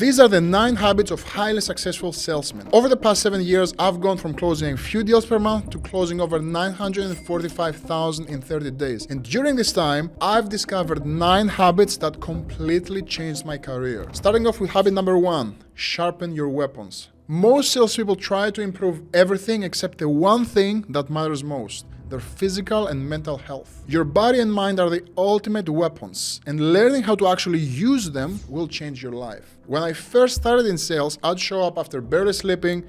These are the 9 habits of highly successful salesmen. Over the past 7 years, I've gone from closing a few deals per month to closing over 945,000 in 30 days. And during this time, I've discovered 9 habits that completely changed my career. Starting off with habit number 1, sharpen your weapons. Most salespeople try to improve everything except the one thing that matters most: their physical and mental health. Your body and mind are the ultimate weapons, and learning how to actually use them will change your life. When I first started in sales, I'd show up after barely sleeping,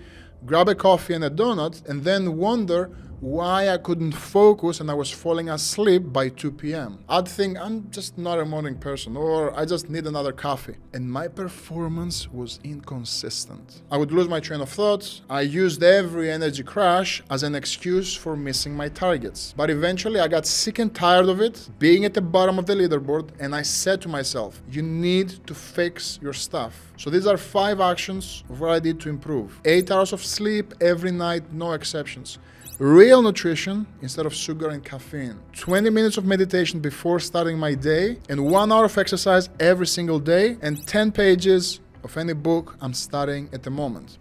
grab a coffee and a donut, and then wonder why I couldn't focus and I was falling asleep by 2 p.m. I'd think I'm just not a morning person, or I just need another coffee. And my performance was inconsistent. I would lose my train of thought. I used every energy crash as an excuse for missing my targets. But eventually I got sick and tired of it, being at the bottom of the leaderboard, and I said to myself, you need to fix your stuff. So these are 5 actions of what I did to improve. 8 hours of sleep every night, no exceptions. Real nutrition instead of sugar and caffeine. 20 minutes of meditation before starting my day, and 1 hour of exercise every single day, and 10 pages of any book I'm studying at the moment.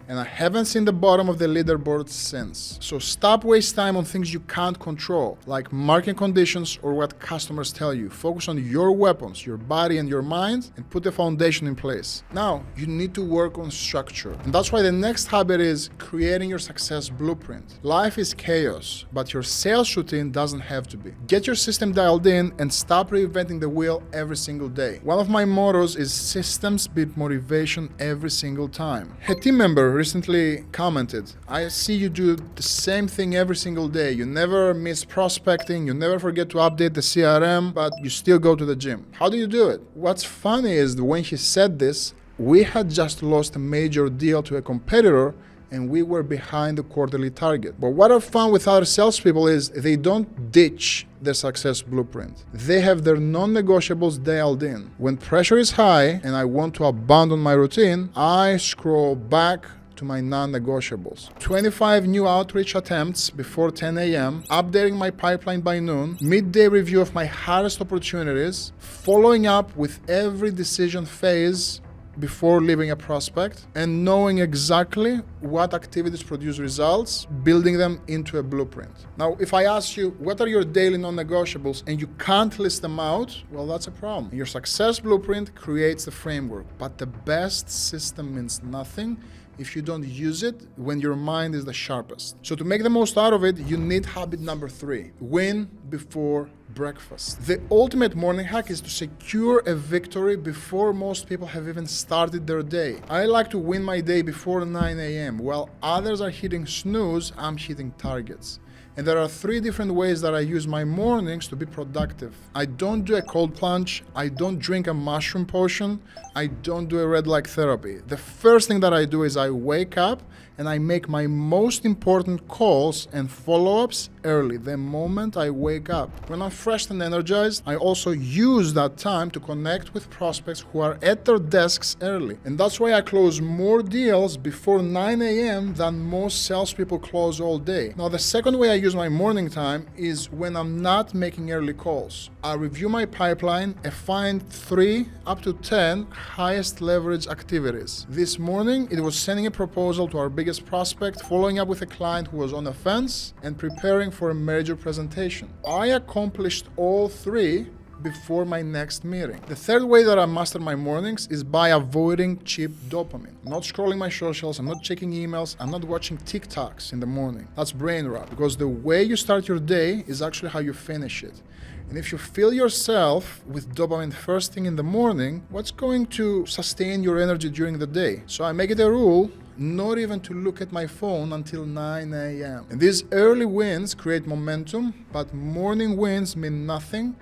And I haven't seen the bottom of the leaderboard since. So stop wasting time on things you can't control, like market conditions or what customers tell you. Focus on your weapons, your body and your mind, and put the foundation in place. Now, you need to work on structure. And that's why the next habit is creating your success blueprint. Life is chaos, but your sales routine doesn't have to be. Get your system dialed in and stop reinventing the wheel every single day. One of my mottos is systems beat motivation every single time. A team member recently commented, I see you do the same thing every single day. You never miss prospecting, you never forget to update the CRM, but you still go to the gym. How do you do it? What's funny is that when he said this, we had just lost a major deal to a competitor and we were behind the quarterly target. But what I've found with other salespeople is they don't ditch their success blueprint. They have their non-negotiables dialed in. When pressure is high and I want to abandon my routine, I scroll back to my non-negotiables. 25 new outreach attempts before 10 a.m., updating my pipeline by noon, midday review of my hardest opportunities, following up with every decision phase before leaving a prospect, and knowing exactly what activities produce results, building them into a blueprint. Now, if I ask you, what are your daily non-negotiables, and you can't list them out, well, that's a problem. Your success blueprint creates the framework, but the best system means nothing if you don't use it when your mind is the sharpest. So to make the most out of it, you need habit number 3, win before breakfast. The ultimate morning hack is to secure a victory before most people have even started their day. I like to win my day before 9 a.m. While others are hitting snooze, I'm hitting targets. And there are 3 different ways that I use my mornings to be productive. I don't do a cold plunge, I don't drink a mushroom potion, I don't do a red light therapy. The first thing that I do is I wake up and I make my most important calls and follow-ups early, the moment I wake up. When I'm fresh and energized, I also use that time to connect with prospects who are at their desks early. And that's why I close more deals before 9 a.m. than most salespeople close all day. Now, the second way I use my morning time is when I'm not making early calls. I review my pipeline and find 3 up to 10 highest leverage activities. This morning, it was sending a proposal to our biggest prospect, following up with a client who was on the fence, and preparing for a major presentation. I accomplished all 3 before my next meeting. The third way that I master my mornings is by avoiding cheap dopamine. I'm not scrolling my socials, I'm not checking emails, I'm not watching TikToks in the morning. That's brain rot, because the way you start your day is actually how you finish it. And if you fill yourself with dopamine first thing in the morning, what's going to sustain your energy during the day? So I make it a rule not even to look at my phone until 9 a.m. And these early wins create momentum, but morning wins mean nothing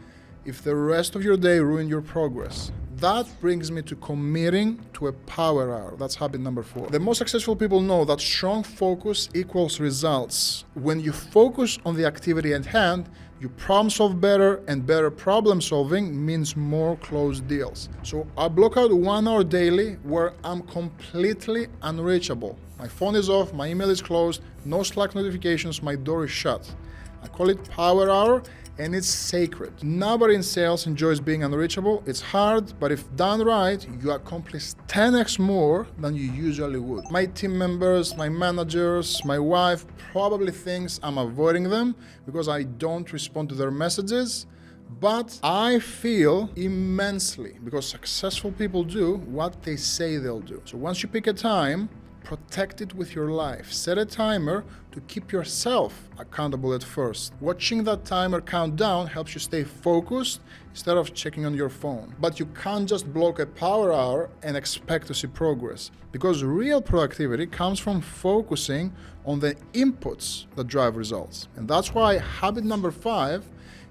if the rest of your day ruin your progress. That brings me to committing to a power hour. That's habit number 4. The most successful people know that strong focus equals results. When you focus on the activity at hand, you problem solve better, and better problem solving means more closed deals. So I block out 1 hour daily where I'm completely unreachable. My phone is off, my email is closed, no Slack notifications, my door is shut. I call it power hour, and it's sacred. Nobody in sales enjoys being unreachable. It's hard, but if done right, you accomplish 10x more than you usually would. My team members, my managers, my wife probably thinks I'm avoiding them because I don't respond to their messages. But I feel immensely because successful people do what they say they'll do. So once you pick a time, protect it with your life. Set a timer to keep yourself accountable at first. Watching that timer count down helps you stay focused instead of checking on your phone. But you can't just block a power hour and expect to see progress, because real productivity comes from focusing on the inputs that drive results. And that's why habit number 5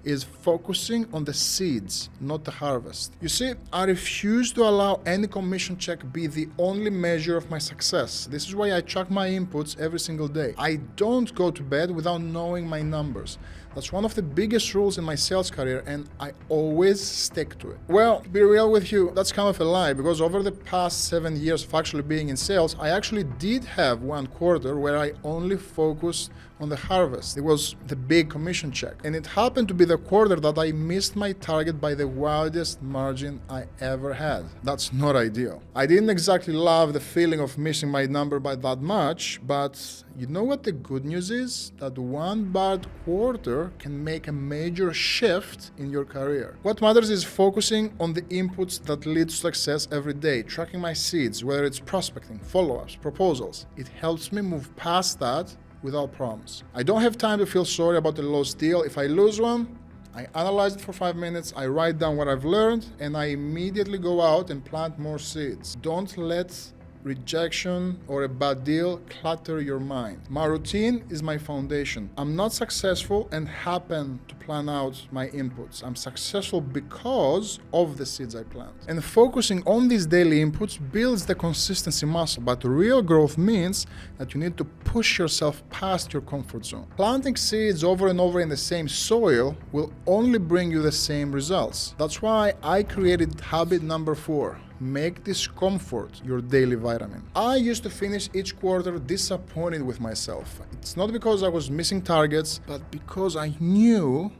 is focusing on the seeds, not the harvest. You see, I refuse to allow any commission check be the only measure of my success. This is why I track my inputs every single day. I don't go to bed without knowing my numbers. That's one of the biggest rules in my sales career, and I always stick to it. Well, to be real with you, that's kind of a lie, because over the past 7 years of actually being in sales, I actually did have one quarter where I only focused on the harvest. It was the big commission check. And it happened to be the quarter that I missed my target by the wildest margin I ever had. That's not ideal. I didn't exactly love the feeling of missing my number by that much, but you know what the good news is? That one bad quarter can make a major shift in your career. What matters is focusing on the inputs that lead to success every day, tracking my seeds, whether it's prospecting, follow-ups, proposals. It helps me move past that without problems. I don't have time to feel sorry about the lost deal. If I lose one, I analyze it for 5 minutes, I write down what I've learned, and I immediately go out and plant more seeds. Don't let rejection or a bad deal clutter your mind. My routine is my foundation. I'm not successful and happen to plan out my inputs. I'm successful because of the seeds I plant. And focusing on these daily inputs builds the consistency muscle, but real growth means that you need to push yourself past your comfort zone. Planting seeds over and over in the same soil will only bring you the same results. That's why I created habit number 4. Make discomfort your daily vitamin. I used to finish each quarter disappointed with myself. It's not because I was missing targets, but because I knew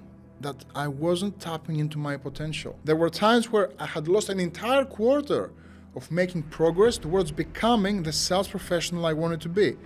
that I wasn't tapping into my potential. There were times where I had lost an entire quarter of making progress towards becoming the sales professional I wanted to be.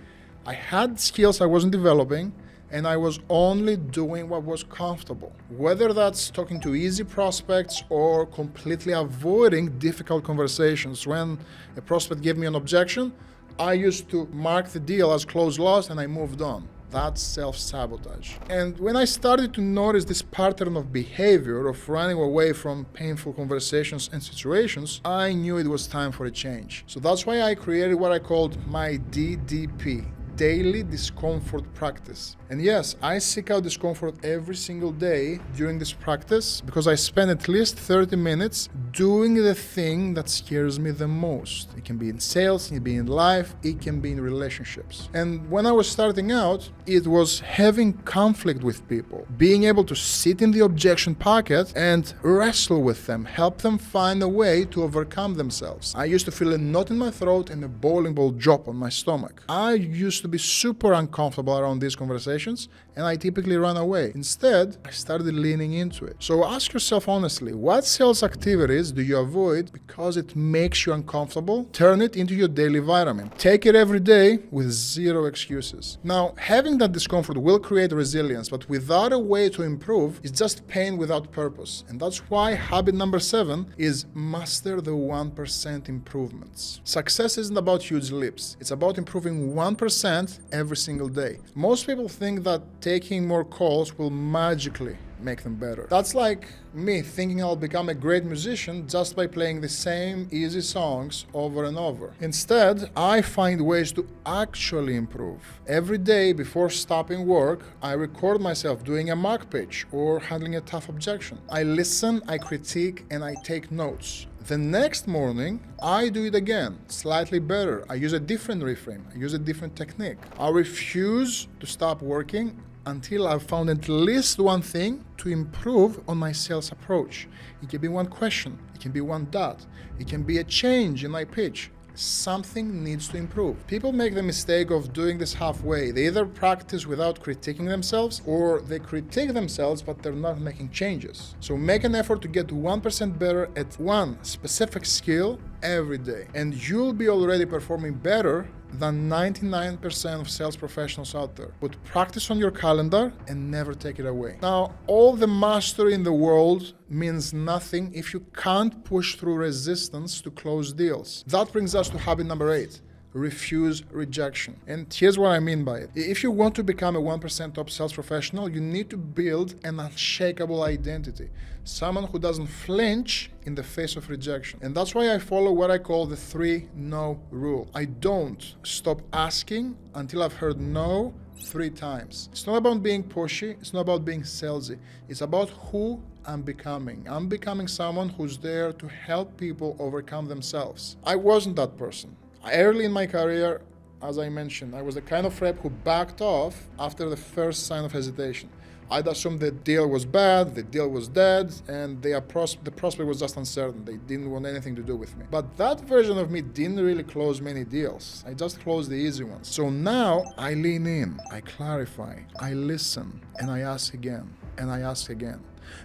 I had skills I wasn't developing, and I was only doing what was comfortable. Whether that's talking to easy prospects or completely avoiding difficult conversations. When a prospect gave me an objection, I used to mark the deal as closed loss and I moved on. That's self-sabotage. And when I started to notice this pattern of behavior of running away from painful conversations and situations, I knew it was time for a change. So that's why I created what I called my DDP. Daily discomfort practice. And yes, I seek out discomfort every single day during this practice because I spend at least 30 minutes doing the thing that scares me the most. It can be in sales, it can be in life, it can be in relationships. And when I was starting out, it was having conflict with people, being able to sit in the objection pocket and wrestle with them, help them find a way to overcome themselves. I used to feel a knot in my throat and a bowling ball drop on my stomach. I used to be super uncomfortable around these conversations, and I typically run away. Instead, I started leaning into it. So ask yourself honestly, what sales activities do you avoid because it makes you uncomfortable? Turn it into your daily vitamin. Take it every day with zero excuses. Now, having that discomfort will create resilience, but without a way to improve, it's just pain without purpose. And that's why habit number 7 is master the 1% improvements. Success isn't about huge leaps. It's about improving 1% every single day. Most people think that taking more calls will magically make them better. That's like me thinking I'll become a great musician just by playing the same easy songs over and over. Instead, I find ways to actually improve. Every day before stopping work, I record myself doing a mock pitch or handling a tough objection. I listen, I critique, and I take notes. The next morning, I do it again, slightly better. I use a different reframe. I use a different technique. I refuse to stop working until I've found at least one thing to improve on my sales approach. It can be one question, it can be one dot, it can be a change in my pitch. something needs to improve. People make the mistake of doing this halfway. They either practice without critiquing themselves, or they critique themselves but they're not making changes. So make an effort to get 1% better at one specific skill every day, and you'll be already performing better than 99% of sales professionals out there. Put practice on your calendar and never take it away. Now, all the mastery in the world means nothing if you can't push through resistance to close deals. That brings us to habit number 8. Refuse rejection. And here's what I mean by it. If you want to become a 1% top sales professional, you need to build an unshakable identity. Someone who doesn't flinch in the face of rejection. And that's why I follow what I call the 3-no rule. I don't stop asking until I've heard no 3 times. It's not about being pushy. It's not about being salesy. It's about who I'm becoming. I'm becoming someone who's there to help people overcome themselves. I wasn't that person. Early in my career, as I mentioned, I was the kind of rep who backed off after the first sign of hesitation. I'd assume the deal was bad, the deal was dead, and the prospect was just uncertain. They didn't want anything to do with me. But that version of me didn't really close many deals. I just closed the easy ones. So now I lean in, I clarify, I listen, and I ask again, and I ask again.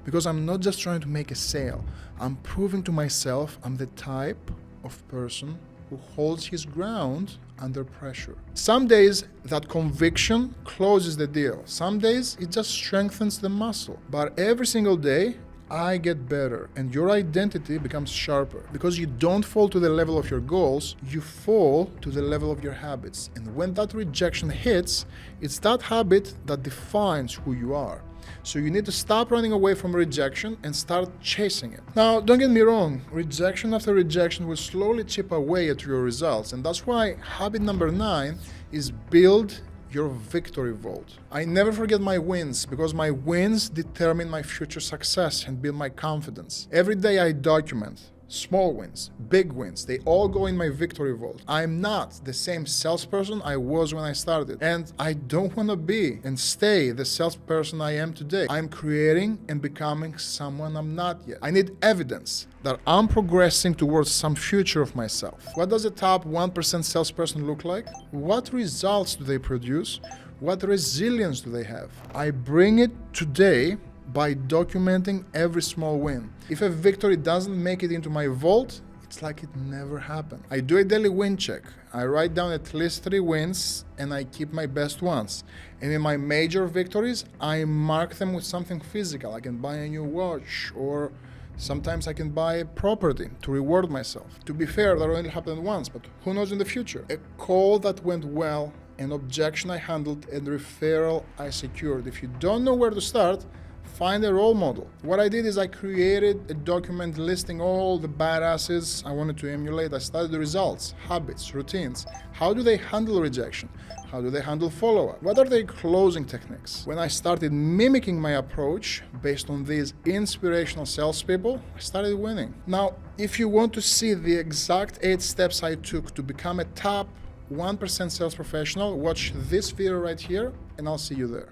Because I'm not just trying to make a sale. I'm proving to myself I'm the type of person who holds his ground under pressure. Some days that conviction closes the deal. Some days it just strengthens the muscle. But every single day I get better and your identity becomes sharper, because you don't fall to the level of your goals, you fall to the level of your habits. And when that rejection hits, it's that habit that defines who you are. So you need to stop running away from rejection and start chasing it. Now, don't get me wrong, rejection after rejection will slowly chip away at your results. And that's why habit number 9 is build your victory vault. I never forget my wins, because my wins determine my future success and build my confidence. Every day I document small wins, big wins, they all go in my victory vault. I'm not the same salesperson I was when I started, and I don't want to be and stay the salesperson I am today. I'm creating and becoming someone I'm not yet. I need evidence that I'm progressing towards some future of myself. What does a top 1% salesperson look like? What results do they produce? What resilience do they have? I bring it today by documenting every small win. If a victory doesn't make it into my vault, it's like it never happened. I do a daily win check. I write down at least 3 wins and I keep my best ones. And in my major victories, I mark them with something physical. I can buy a new watch, or sometimes I can buy a property to reward myself. To be fair, that only happened once, but who knows in the future? A call that went well, an objection I handled, and referral I secured. If you don't know where to start, find a role model. What I did is I created a document listing all the badasses I wanted to emulate. I studied the results, habits, routines. How do they handle rejection? How do they handle follow-up? What are their closing techniques? When I started mimicking my approach based on these inspirational salespeople, I started winning. Now, if you want to see the exact 8 steps I took to become a top 1% sales professional, watch this video right here, and I'll see you there.